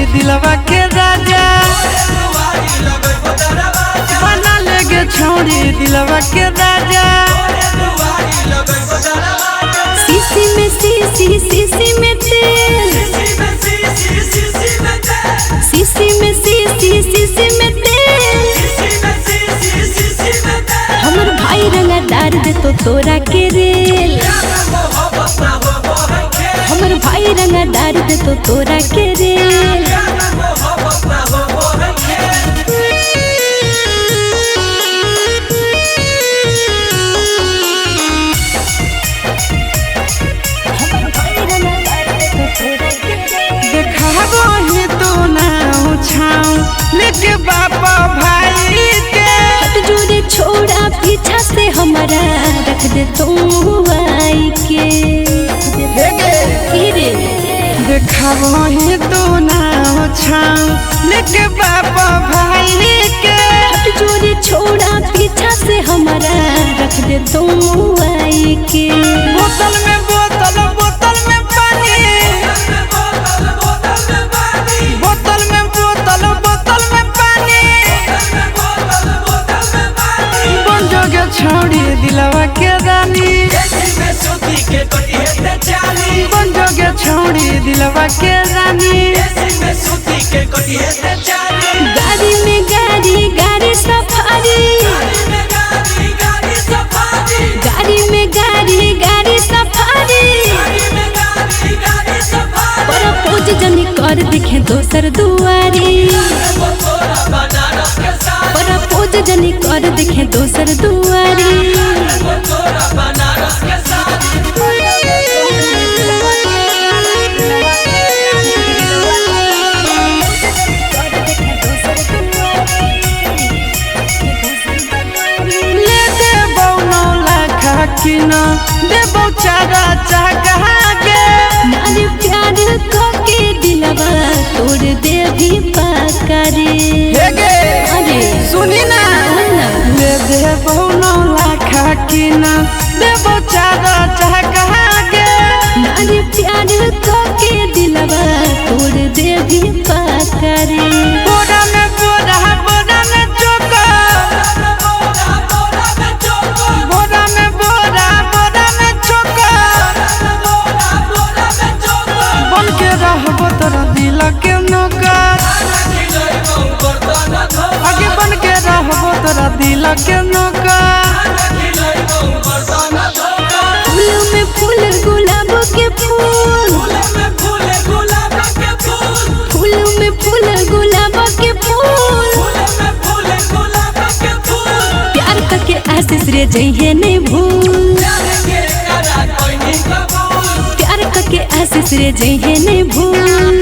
दिलवा के राजा बना लेगे छोड़ी दिलवा के राजा। सीसी में सीसी सीसी में तेल, सीसी में सीसी सीसी में तेल। हमर भाई रंगा डार दे तो तोरा के रेल, हमर भाई रंगा डार दे तो तोरा के रेल। लेके बापा भाई के हट जोरे छोड़ा पीछा से हमारा रख दे तुम आई के। देखा वही तो ना छाऊ लेके बापा भाई के हट जोरे छोड़ा पीछा से हमारा रख दे तुम आई के। बोतल में बोतल बोतल में पानी, बोतल में बोतल बोतल में पानी। बन जोगे छोड़ी दिलवा के रानी, बन जोगे छोड़ी दिलवा के रानी। गाड़ी में गाड़ी गाड़ी सफारी, गाड़ी में गाड़ी गाड़ी सफारी। पर पूज जनी कर दिखे दोसर दुआरी, पर पूज जनी कर दिखे दोसर दुआरी। किना देबो चारा चाहा के नानी प्यार को के दिलवा तोड़ दे भी पाकरे। अरे सुनी ना ले देबो 9 लाख किना देबो चारा चाहा के नानी प्यार को के दिलवा तोड़ दे भी पाकरे। बोरा में बोरा बोरा में चोका, बोरा में बोरा बोरा में चोका। बन के रहबो तोरा दिल के नौकर, आगे बन के रहबो तोरा दिल के नौकर। फूल में फूल गुलाब के फूल, फूल में फूल गुलाब के फूल। प्यार करके आशीष रे जइहे नहीं भूल, प्यार करके आशीष रे जइहे नहीं भूल।